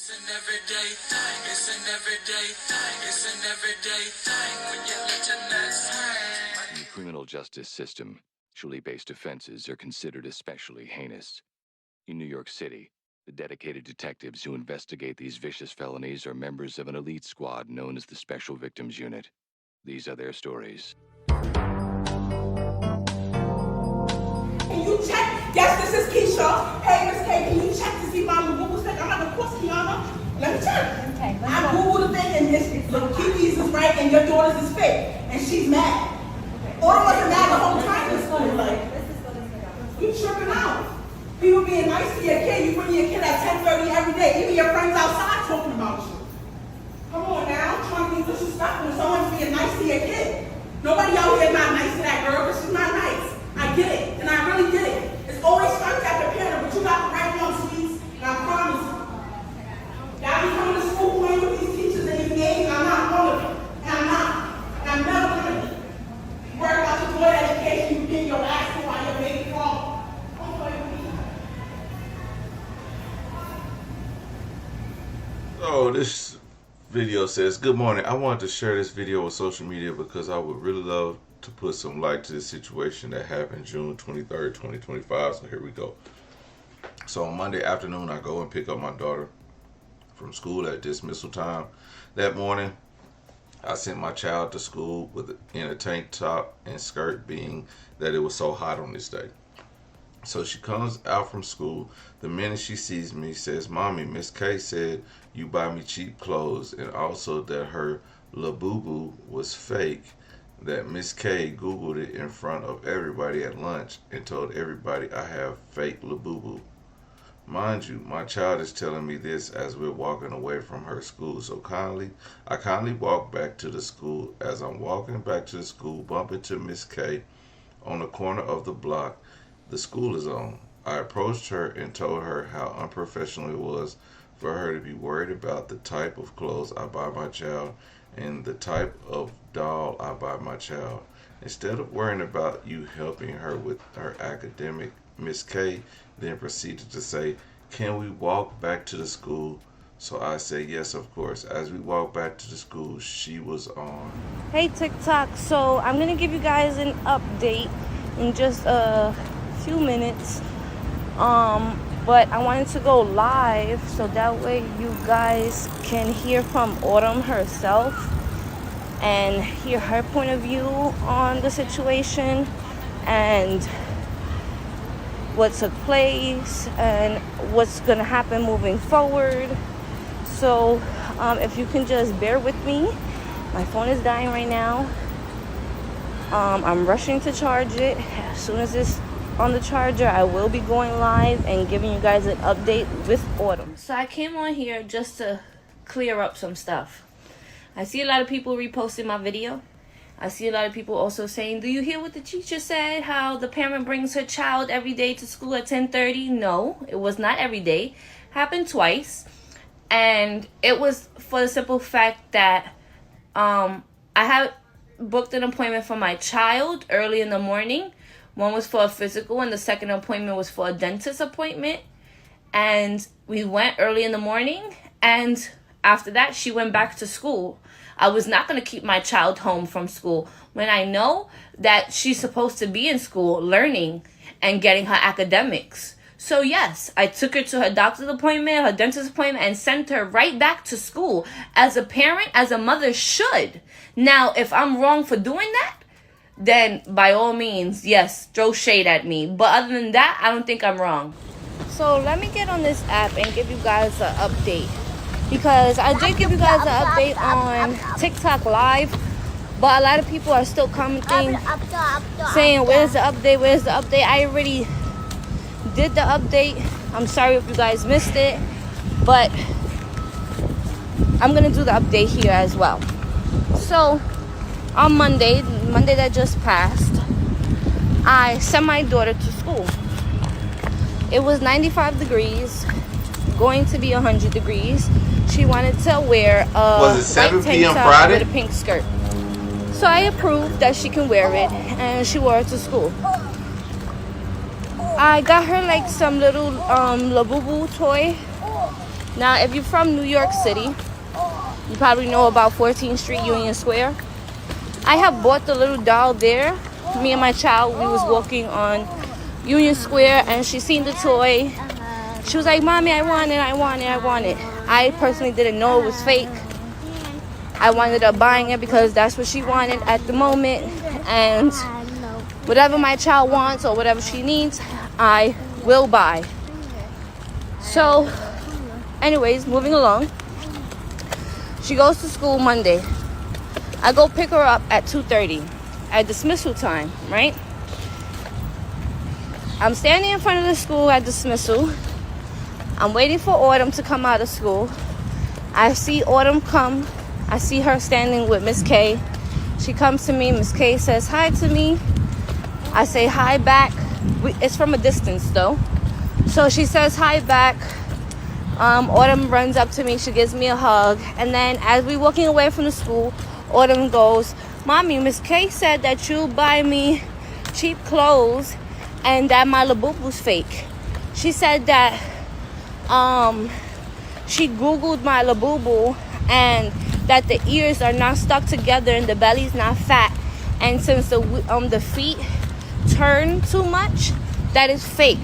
It's an everyday thing. It's an everyday thing. It's an everyday thing when you let your nuts hang. In the criminal justice system, sexually-based offenses are considered especially heinous. In New York City, the dedicated detectives who investigate these vicious felonies are members of an elite squad known as the Special Victims Unit. These are their stories. Can you check? Yes, this is Keisha. Hey, Miss K, can you check to see if I'm Google stick? I'm like, of course, Kiana. Let me check. Okay, I Googled the thing and this little Kiki's is right and your daughter's is fake. And she's mad. Okay. Order wasn't mad the whole time in school. Like, you tripping out. People being nice to your kid. You bring your kid at 10:30 every day. Even your friends outside talking about you. Come on now. Trying to be disrespectful. Someone's being nice to your kid. Nobody out here not nice to that girl, but she's not nice. I get it, and I really get it. It's always fun to have a parent, but you got the right one, sweets, and I promise you. Y'all be coming to school playing with these teachers and these games, I'm not one of them. And I'm not. And I'm never gonna be. You worry about your boy education, you get your ass to while your baby wrong. Don't play with me. Oh, this video says, good morning. I wanted to share this video on social media because I would really love to put some light to this situation that happened June 23rd, 2025. So here we go. So on Monday afternoon, I go and pick up my daughter from school at dismissal time. That morning, I sent my child to school in a tank top and skirt, being that it was so hot on this day. So she comes out from school. The minute she sees me, says, "Mommy, Miss K said you buy me cheap clothes, and also that her LABUBU was fake, that Miss K Googled it in front of everybody at lunch and told everybody I have fake LABUBU." Mind you, my child is telling me this as we're walking away from her school. So I kindly walk back to the school. As I'm walking back to the school, bump into Miss K on the corner of the block the school is on. I approached her and told her how unprofessional it was for her to be worried about the type of clothes I buy my child and the type of doll I buy my child. Instead of worrying about you helping her with her academic, Miss K then proceeded to say, "Can we walk back to the school?" So I say, yes, of course. As we walk back to the school, she was on. Hey TikTok, so I'm gonna give you guys an update in just a few minutes. But I wanted to go live so that way you guys can hear from Autumn herself and hear her point of view on the situation and what took place and what's gonna happen moving forward. So if you can just bear with me, my phone is dying right now. I'm rushing to charge it. As soon as it's on the charger, I will be going live and giving you guys an update with Autumn. So I came on here just to clear up some stuff. I see a lot of people reposting my video. I see a lot of people also saying, "Do you hear what the teacher said? How the parent brings her child every day to school at 10:30? No, it was not every day. Happened twice. And it was for the simple fact that I had booked an appointment for my child early in the morning. One was for a physical and the second appointment was for a dentist appointment. And we went early in the morning, and after that she went back to school. I was not going to keep my child home from school when I know that she's supposed to be in school learning and getting her academics. So yes, I took her to her doctor's appointment, her dentist appointment, and sent her right back to school as a parent, as a mother should. Now, if I'm wrong for doing that, then by all means, yes, throw shade at me. But other than that, I don't think I'm wrong. So let me get on this app and give you guys an update. Because I did give you guys an update on TikTok Live, but a lot of people are still commenting, saying, "Where's the update? Where's the update?" I already did the update. I'm sorry if you guys missed it, but I'm going to do the update here as well. So on Monday that just passed, I sent my daughter to school. It was 95 degrees, going to be 100 degrees. She wanted to wear a Was it 7 white tank p.m. top Friday? with a pink skirt. So I approved that she can wear it, and she wore it to school. I got her like some little LABUBU toy Now, if you're from New York City, you probably know about 14th Street, Union Square. I have bought the little doll there. Me and my child, we was walking on Union Square, and she seen the toy. She was like, "Mommy, I want it, I want it, I want it." I personally didn't know it was fake. I ended up buying it because that's what she wanted at the moment. And whatever my child wants or whatever she needs, I will buy. So, anyways, moving along. She goes to school Monday. I go pick her up at 2:30 at dismissal time, right? I'm standing in front of the school at dismissal. I'm waiting for Autumn to come out of school. I see Autumn come. I see her standing with Miss K. She comes to me. Miss K says hi to me. I say hi back. It's from a distance though. So she says hi back. Autumn runs up to me. She gives me a hug. And then as we're walking away from the school, Autumn goes, "Mommy, Miss K said that you'll buy me cheap clothes and that my LABUBU's fake." She said that she Googled my LABUBU and that the ears are not stuck together and the belly's not fat. And since the feet turn too much, that is fake.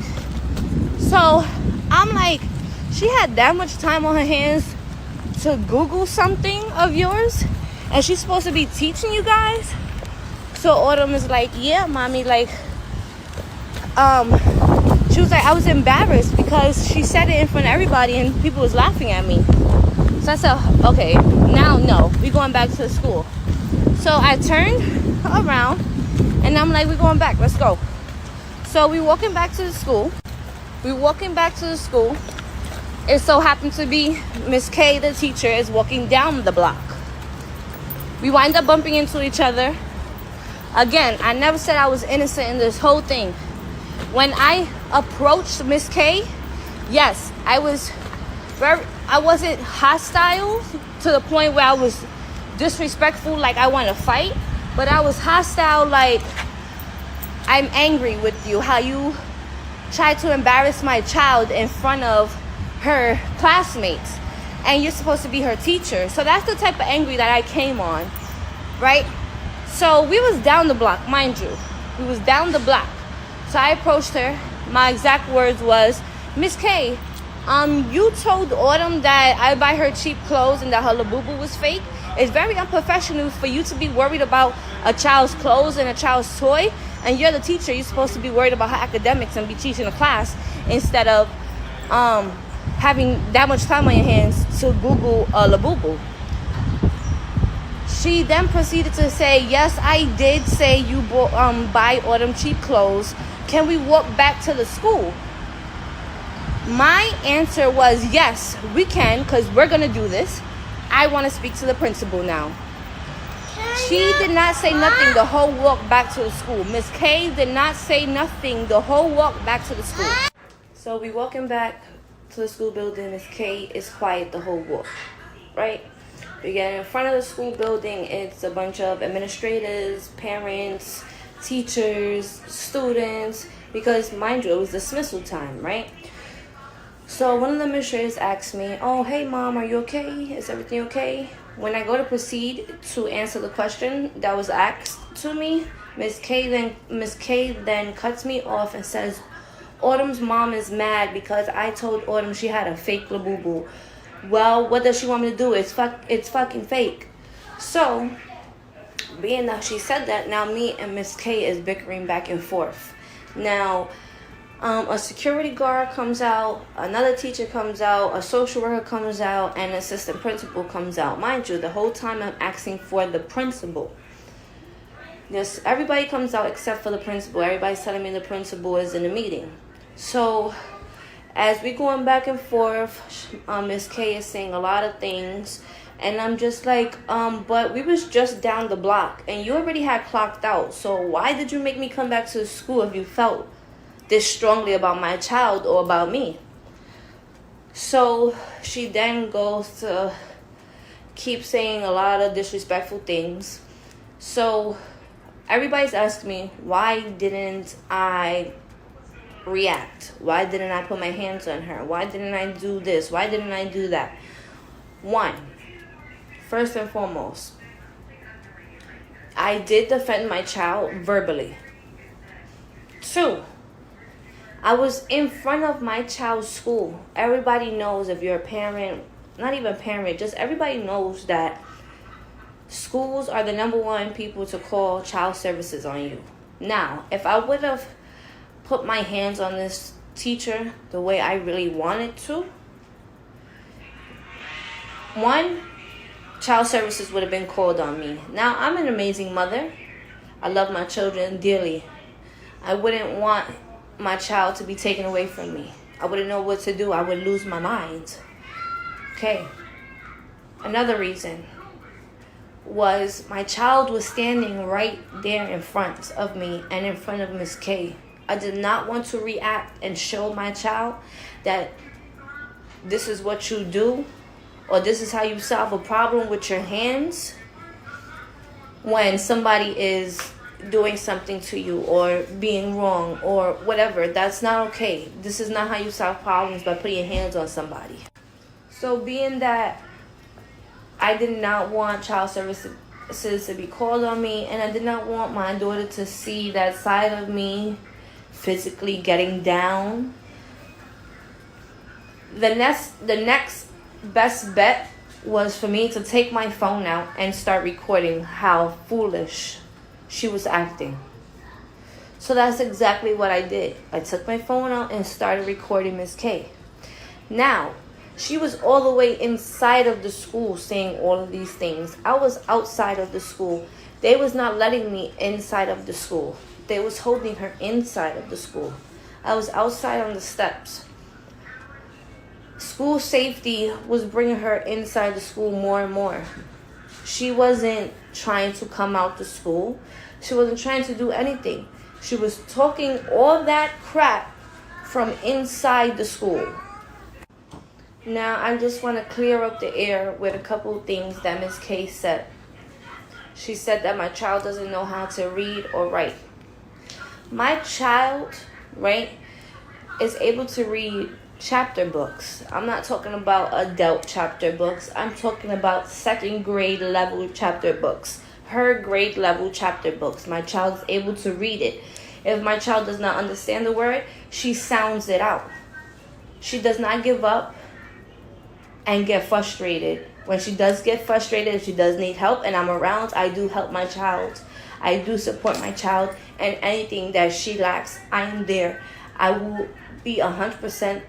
So I'm like, she had that much time on her hands to Google something of yours, and she's supposed to be teaching you guys? So Autumn is like, "Yeah, Mommy, like, she was like, I was embarrassed because she said it in front of everybody and people was laughing at me." So I said, "Okay, now no, we're going back to the school." So I turned around and I'm like, "We're going back, let's go." So we walking back to the school. It so happened to be Miss K, the teacher, is walking down the block. We wind up bumping into each other. Again, I never said I was innocent in this whole thing. When I approached Miss K, yes, I wasn't hostile to the point where I was disrespectful, like I want to fight, but I was hostile, like I'm angry with you, how you tried to embarrass my child in front of her classmates, and you're supposed to be her teacher. So that's the type of angry that I came on, right? So we was down the block, mind you. We was down the block. So I approached her. My exact words was, "Miss K, you told Autumn that I buy her cheap clothes and that her LABUBU was fake. It's very unprofessional for you to be worried about a child's clothes and a child's toy, and you're the teacher. You're supposed to be worried about her academics and be teaching a class instead of having that much time on your hands to Google a LABUBU." She then proceeded to say, "Yes, I did say you buy Autumn cheap clothes. Can we walk back to the school?" My answer was, "Yes, we can, because we're going to do this. I want to speak to the principal now." She did not say nothing the whole walk back to the school. Miss K did not say nothing the whole walk back to the school. So we walking back to the school building. Miss K is quiet the whole walk, right? We get in front of the school building. It's a bunch of administrators, parents, teachers, students, because mind you, it was dismissal time, right? So one of the administrators asked me, "Oh, hey mom, are you okay? Is everything okay?" When I go to proceed to answer the question that was asked to me, Miss K then cuts me off and says, "Autumn's mom is mad because I told Autumn she had a fake LABUBU. Well, what does she want me to do? It's fucking fake." So, being that she said that, now me and Miss K is bickering back and forth. Now, a security guard comes out, another teacher comes out, a social worker comes out, and an assistant principal comes out. Mind you, the whole time I'm asking for the principal. Yes, everybody comes out except for the principal. Everybody's telling me the principal is in the meeting. So, as we going back and forth, Miss K is saying a lot of things, and I'm just like, but we was just down the block, and you already had clocked out, so why did you make me come back to the school if you felt this strongly about my child or about me? So she then goes to keep saying a lot of disrespectful things. So everybody's asking me, why didn't I react? Why didn't I put my hands on her? Why didn't I do this? Why didn't I do that? One, first and foremost, I did defend my child verbally. Two, I was in front of my child's school. Everybody knows, if you're a parent, not even parent, just everybody knows that schools are the #1 people to call child services on you. Now, if I would have put my hands on this teacher the way I really wanted to, one, child services would have been called on me. Now, I'm an amazing mother. I love my children dearly. I wouldn't want my child to be taken away from me. I wouldn't know what to do. I would lose my mind. Okay. Another reason was my child was standing right there in front of me and in front of Miss K. I did not want to react and show my child that this is what you do, or this is how you solve a problem with your hands when somebody is doing something to you or being wrong or whatever. That's not okay. This is not how you solve problems, by putting your hands on somebody. So being that I did not want child services to be called on me, and I did not want my daughter to see that side of me physically getting down, the next best bet was for me to take my phone out and start recording how foolish she was acting. So that's exactly what I did. I took my phone out and started recording Miss K. Now, she was all the way inside of the school saying all of these things. I was outside of the school. They was not letting me inside of the school. They was holding her inside of the school. I was outside on the steps. School safety was bringing her inside the school more and more. She wasn't trying to come out the school. She wasn't trying to do anything. She was talking all that crap from inside the school. Now, I just want to clear up the air with a couple of things that Miss K said. She said that my child doesn't know how to read or write. My child, right, is able to read chapter books. I'm not talking about adult chapter books. I'm talking about second grade level chapter books. Her grade level chapter books. My child is able to read it. If my child does not understand the word, she sounds it out. She does not give up and get frustrated. When she does get frustrated, if she does need help and I'm around, I do help my child. I do support my child, and anything that she lacks, I am there. I will be 100%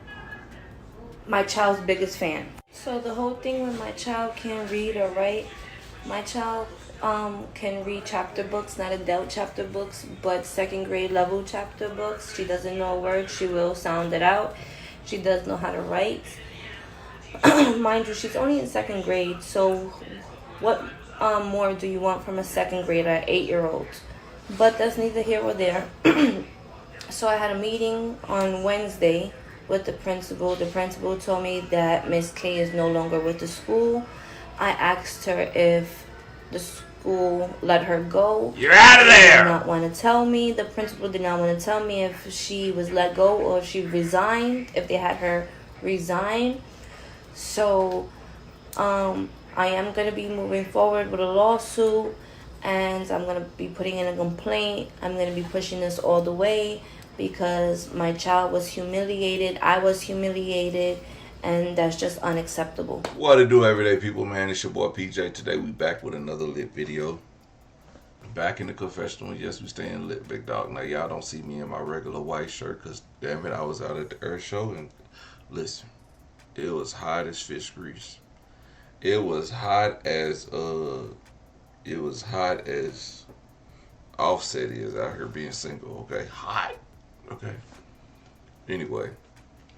my child's biggest fan. So the whole thing when my child can't read or write, my child can read chapter books, not adult chapter books, but second grade level chapter books. She doesn't know a word, she will sound it out. She does know how to write. Mind you, she's only in second grade, so what more do you want from a second grader, 8-year-old? But that's neither here or there. So I had a meeting on Wednesday with the principal. The principal told me that Miss K is no longer with the school. I asked her if the school let her go. You're out of there! She did not want to tell me. The principal did not want to tell me if she was let go or if she resigned, if they had her resign. So I am going to be moving forward with a lawsuit, and I'm going to be putting in a complaint. I'm going to be pushing this all the way because my child was humiliated. I was humiliated, and that's just unacceptable. What to do, everyday people, man? It's your boy PJ. Today we back with another lit video. Back in the confessional. Yes, we staying lit, big dog. Now y'all don't see me in my regular white shirt because damn it, I was out at the Earth show, and listen, it was hot as fish grease. It was hot as Offset is out here being single. Okay, hot. Okay. Anyway,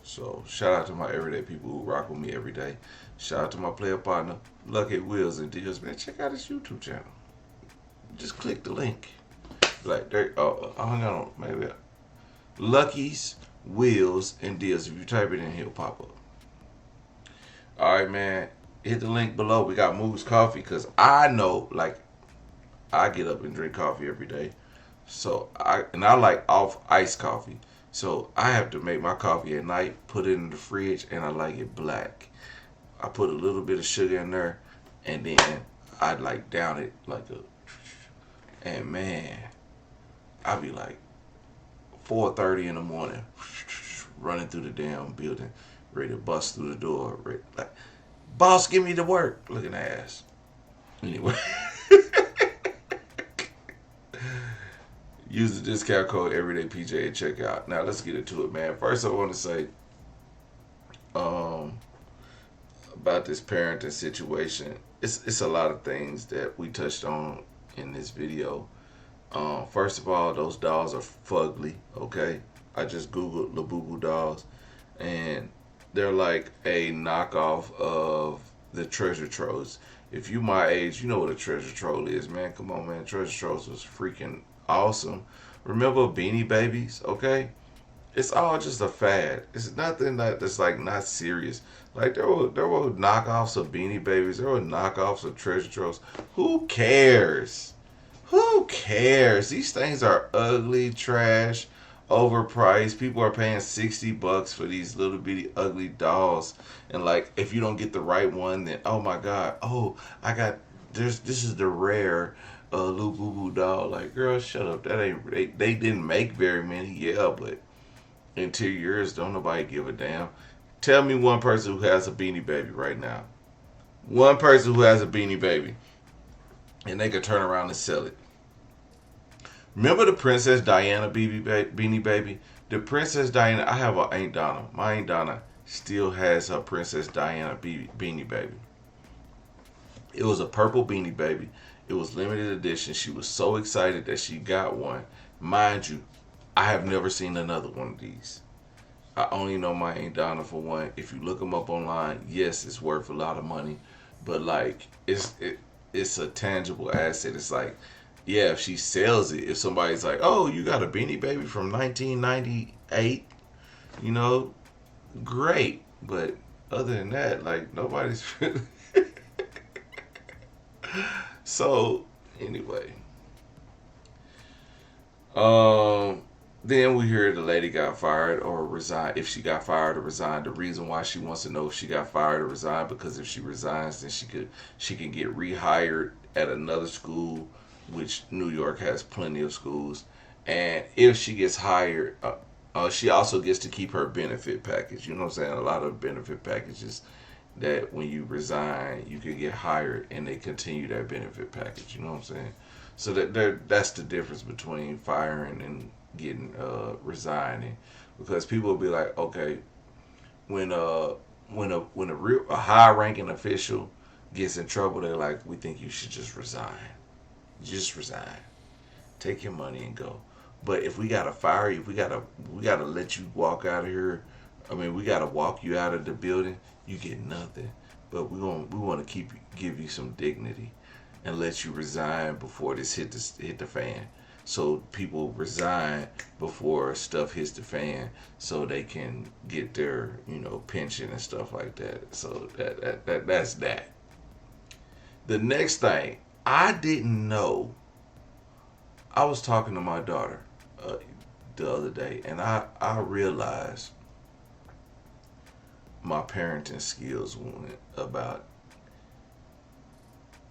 so shout out to my everyday people who rock with me every day. Shout out to my player partner, Lucky Wheels and Deals. Man, check out his YouTube channel. Just click the link. Like there. Oh, hang on, maybe. Lucky's Wheels and Deals. If you type it in, he'll pop up. All right, man. Hit the link below. We got Moose Coffee because I know, like, I get up and drink coffee every day. So I like off iced coffee. So I have to make my coffee at night, put it in the fridge, and I like it black. I put a little bit of sugar in there, and then I'd like down it like a, and man, I'd be like 4:30 in the morning, running through the damn building, ready to bust through the door, like, boss, give me the work, looking ass. Anyway, use the discount code everydaypj at checkout. Now let's get into it, man. First, I want to say, about this parenting situation. It's a lot of things that we touched on in this video. First of all, those dolls are fugly, okay? I just Googled LABUBU dolls, and they're like a knockoff of the treasure trolls. If you my age, you know what a treasure troll is, man. Come on, man. Treasure trolls was freaking awesome. Remember Beanie Babies, okay? It's all just a fad. It's nothing that's like not serious. Like there were knockoffs of Beanie Babies. There were knockoffs of treasure trolls. Who cares? Who cares? These things are ugly, trash, overpriced. People are paying $60 for these little bitty ugly dolls. And like, if you don't get the right one, then oh my god, oh this is the rare LABUBU doll. Like, girl, shut up. That ain't they didn't make very many, yeah, but in 2 years, don't nobody give a damn. Tell me one person who has a Beanie Baby right now. One person who has a Beanie Baby. And they could turn around and sell it. Remember the Princess Diana Beanie Baby? The Princess Diana, I have an Aunt Donna. My Aunt Donna still has her Princess Diana Beanie Baby. It was a purple Beanie Baby. It was limited edition. She was so excited that she got one. Mind you, I have never seen another one of these. I only know my Aunt Donna for one. If you look them up online, yes, it's worth a lot of money. But like, it's a tangible asset. It's like, yeah, if she sells it, if somebody's like, oh, you got a Beanie Baby from 1998, you know, great. But other than that, like, nobody's really. So, anyway. Then we hear the lady got fired or resigned. If she got fired or resigned, the reason why she wants to know if she got fired or resigned, because if she resigns, then she can get rehired at another school, which New York has plenty of schools. And if she gets hired, she also gets to keep her benefit package. You know what I'm saying? A lot of benefit packages that when you resign, you can get hired and they continue that benefit package. You know what I'm saying? So that's the difference between firing and getting resigning, because people will be like, okay, when a high-ranking official gets in trouble, they're like, we think you should just resign. Just resign. Take your money and go. But if we gotta fire you, if we gotta let you walk out of here, I mean, we gotta walk you out of the building, you get nothing. But we want to give you some dignity and let you resign before this hit the fan. So people resign before stuff hits the fan, so they can get their pension and stuff like that. So that's that. The next thing, I didn't know. I was talking to my daughter the other day, and I realized my parenting skills went about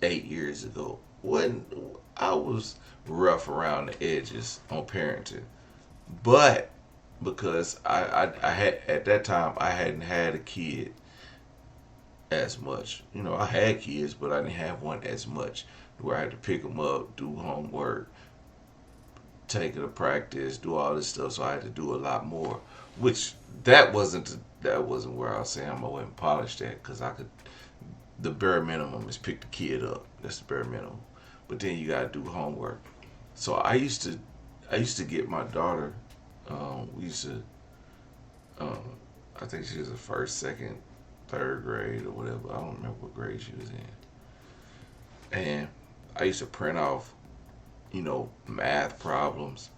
8 years ago. When I was rough around the edges on parenting, but because I had at that time I hadn't had a kid as much. I had kids, but I didn't have one as much, where I had to pick them up, do homework, take it to practice, do all this stuff. So I had to do a lot more, which that wasn't where I was saying I wasn't polished at, because the bare minimum is pick the kid up. That's the bare minimum. But then you gotta do homework. So I used to get my daughter. We used to. I think she was the first, second, third grade or whatever. I don't remember what grade she was in. And I used to print off, math problems.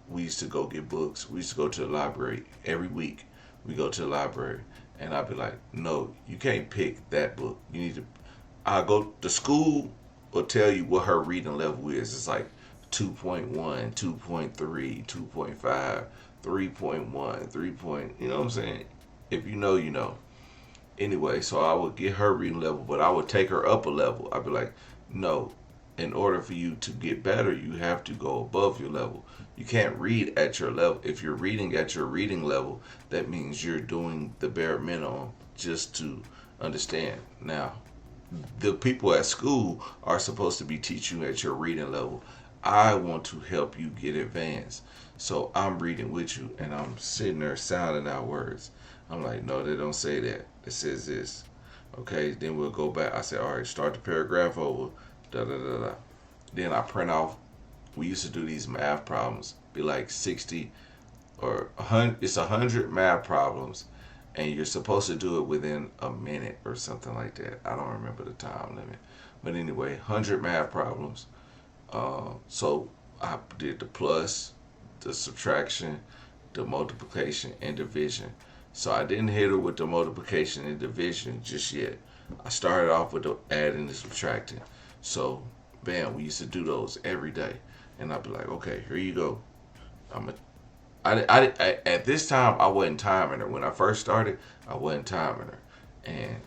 We used to go get books. We used to go to the library every week. We go to the library, and I'd be like, no, you can't pick that book. You need to. I go to school. Will tell you what her reading level is. It's like 2.1, 2.3, 2.5. 3.1, 3 point, you know what I'm saying? If you know, you know. Anyway, so I would get her reading level, but I would take her up a level. I'd be like, no, in order for you to get better, you have to go above your level. You can't read at your level. If you're reading at your reading level, that means you're doing the bare minimum just to understand. Now, the people at school are supposed to be teaching you at your reading level. I want to help you get advanced. So I'm reading with you and I'm sitting there sounding out words. I'm like, no, they don't say that. It says this. Okay, then we'll go back. I say, all right, start the paragraph over. Da da da da. Then I print off. We used to do these math problems. Be like 60 or 100. It's 100 math problems, and you're supposed to do it within a minute or something like that. I don't remember the time limit, but anyway, 100 math problems. So I did the plus, the subtraction, the multiplication, and division. So I didn't hit her with the multiplication and division just yet. I started off with the adding and subtracting. So, bam, we used to do those every day. And I'd be like, okay, here you go. At this time, I wasn't timing her. When I first started, I wasn't timing her. And,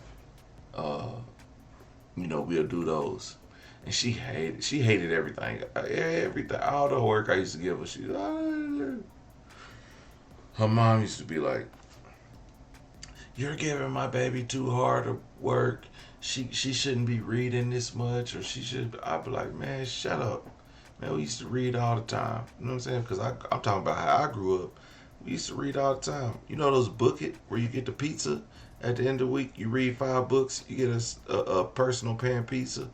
we'll do those. And she hated everything. Everything, all the work I used to give her, her mom used to be like, you're giving my baby too hard of work. She shouldn't be reading this much, or she should. I'd be like, man, shut up. Man, we used to read all the time. You know what I'm saying? Because I'm talking about how I grew up. We used to read all the time. You know those book it where you get the pizza at the end of the week? You read 5 books, you get a personal pan pizza.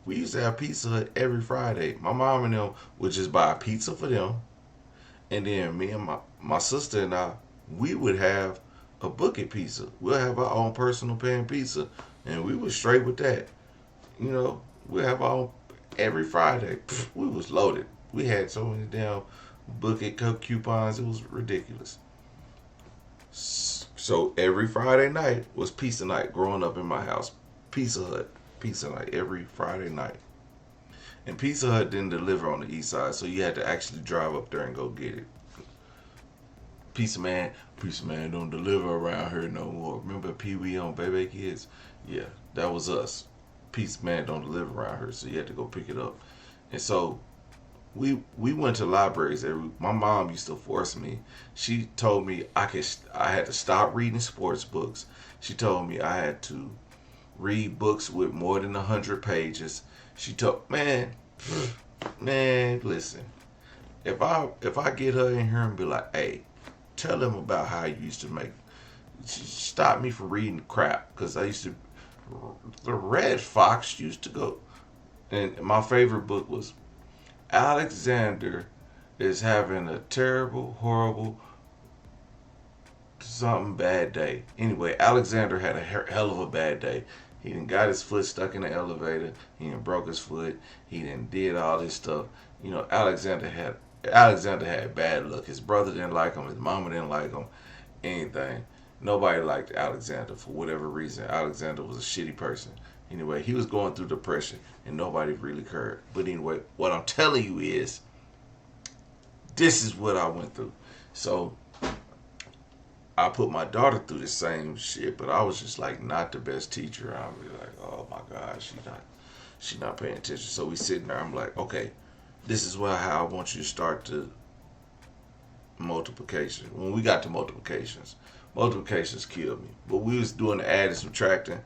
We used to have Pizza Hut every Friday. My mom and them would just buy a pizza for them. And then me and my sister and I, we would have a bucket pizza. We'll have our own personal pan pizza, and we was straight with that. We'll have our own every Friday. We was loaded. We had so many damn bucket coupons. It was ridiculous. So every Friday night was pizza night growing up in my house. Pizza Hut, pizza night every Friday night. And Pizza Hut didn't deliver on the east side, so you had to actually drive up there and go get it. Pizza Man don't deliver around here no more. Remember Pee Wee on Baby Kids? Yeah, that was us. Pizza Man don't deliver around here, so you had to go pick it up. And so we went to libraries. My mom used to force me. She told me I had to stop reading sports books. She told me I had to read books with more than 100 pages. She told man, listen. If I get her in here and be like, hey, tell them about how you used to make. Stop me from reading crap, because I used to. The Red Fox used to go, and my favorite book was Alexander is having a terrible, horrible, something bad day. Anyway, Alexander had a hell of a bad day. He done got his foot stuck in the elevator. He done broke his foot. He done did all this stuff. Alexander had bad luck. His brother didn't like him. His mama didn't like him. Anything. Nobody liked Alexander for whatever reason. Alexander was a shitty person. Anyway, he was going through depression and nobody really cared. But anyway, what I'm telling you is, this is what I went through. So I put my daughter through the same shit, but I was just like not the best teacher. I'd be like, oh my God, she's not paying attention. So we sitting there, I'm like, okay, this is how I want you to start the multiplication. When we got to multiplications killed me. But we was doing the add and subtracting.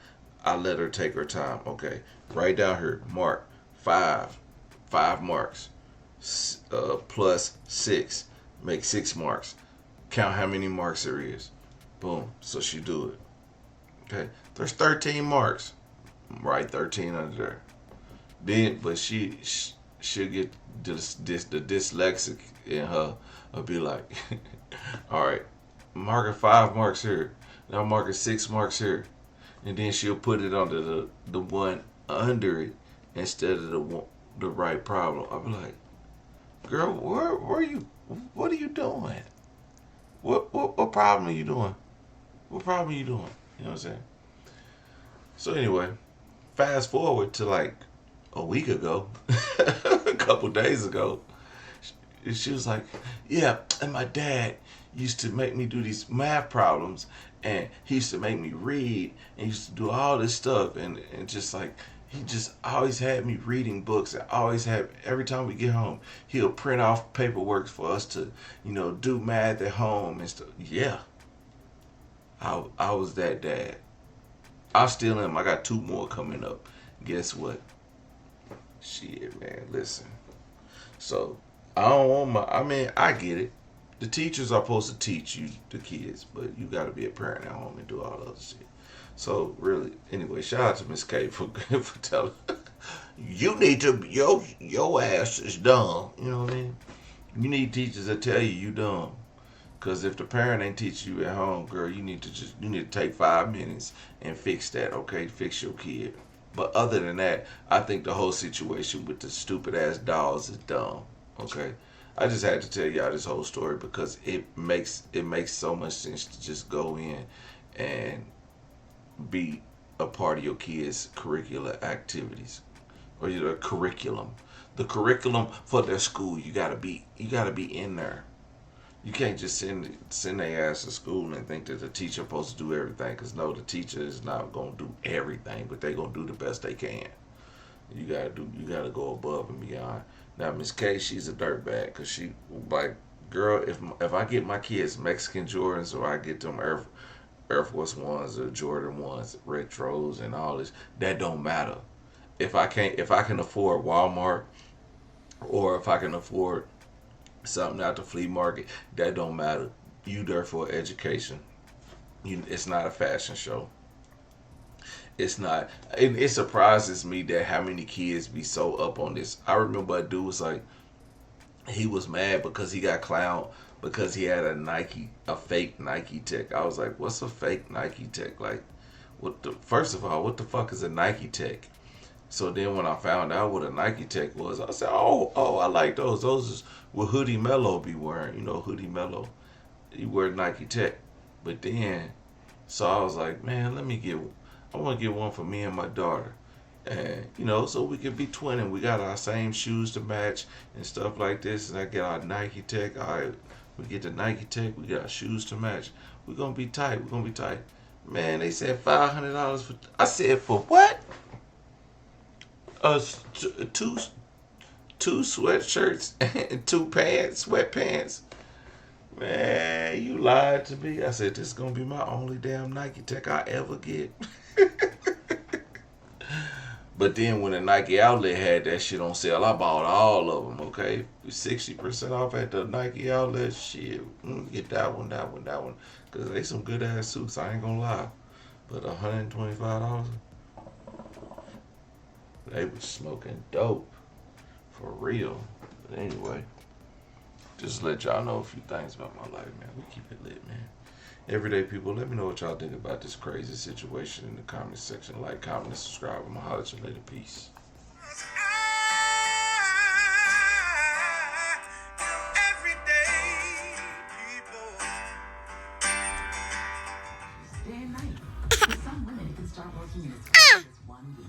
I let her take her time. Okay, right down here, mark 5 marks, plus 6, make 6 marks. Count how many marks there is. Boom. So she do it. Okay, there's 13 marks. Write 13 under there. Then, but she'll get the dyslexic in her. I'll be like, all right, marking 5 marks here. Now marking 6 marks here. And then she'll put it under the one under it instead of the right problem. I'll be like, girl, where are you? What are you doing? What problem are you doing? What problem are you doing? You know what I'm saying? So anyway, fast forward to like a week ago, a couple days ago, she was like, yeah, and my dad used to make me do these math problems, and he used to make me read, and he used to do all this stuff, and just like, he just always had me reading books. And always had, every time we get home, he'll print off paperwork for us to, do math at home and stuff. Yeah, I was that dad. I still am. I got 2 more coming up. Guess what? Shit, man, listen. So, I don't want I get it. The teachers are supposed to teach you, the kids, but you got to be a parent at home and do all the other shit. So, really, anyway, shout out to Miss K for telling you need to, your ass is dumb. You know what I mean? You need teachers that tell you dumb. Because if the parent ain't teaching you at home, girl, you need to take 5 minutes and fix that, okay? Fix your kid. But other than that, I think the whole situation with the stupid ass dolls is dumb, okay? I just had to tell y'all this whole story because it makes so much sense to just go in and be a part of your kids' curricular activities or your curriculum. The curriculum for their school, you gotta be in there. You can't just send their ass to school and think that the teacher supposed to do everything. Because no, the teacher is not gonna do everything, but they gonna do the best they can. You gotta go above and beyond. Now Miss K, she's a dirtbag because she like, girl, if I get my kids Mexican Jordans or I get them Air Force Ones or Jordan ones, retros and all this, that don't matter. If I can afford Walmart or if I can afford something out the flea market, that don't matter. You there for education. It's not a fashion show. It's not. It surprises me that how many kids be so up on this. I remember a dude was like, he was mad because he got clowned because he had a fake Nike Tech. I was like, what's a fake Nike Tech? Like, first of all, what the fuck is a Nike Tech? So then when I found out what a Nike Tech was, I said, oh, I like those. Those is what Hoodie Mello be wearing. Hoodie Mello. He wear Nike Tech. But then, so I was like, man, I want to get one for me and my daughter. And, so we could be twinning. We got our same shoes to match and stuff like this. And I get our Nike Tech. All right, we get the Nike Tech. We got our shoes to match. We're going to be tight. Man, they said $500 for, I said, for what? Two sweatshirts and 2 sweatpants. Man, you lied to me. I said, this is going to be my only damn Nike Tech I ever get. But then when the Nike outlet had that shit on sale, I bought all of them, okay? 60% off at the Nike outlet. Shit, get that one. Because they some good ass suits, I ain't going to lie. But $125? They was smoking dope. For real. But anyway, just let y'all know a few things about my life, man. We keep it lit, man. Everyday people, let me know what y'all think about this crazy situation in the comment section. Like, comment, and subscribe. I'm going to holler at you later. Peace. Day and night. For some women, it can start working in as fast as 1 week.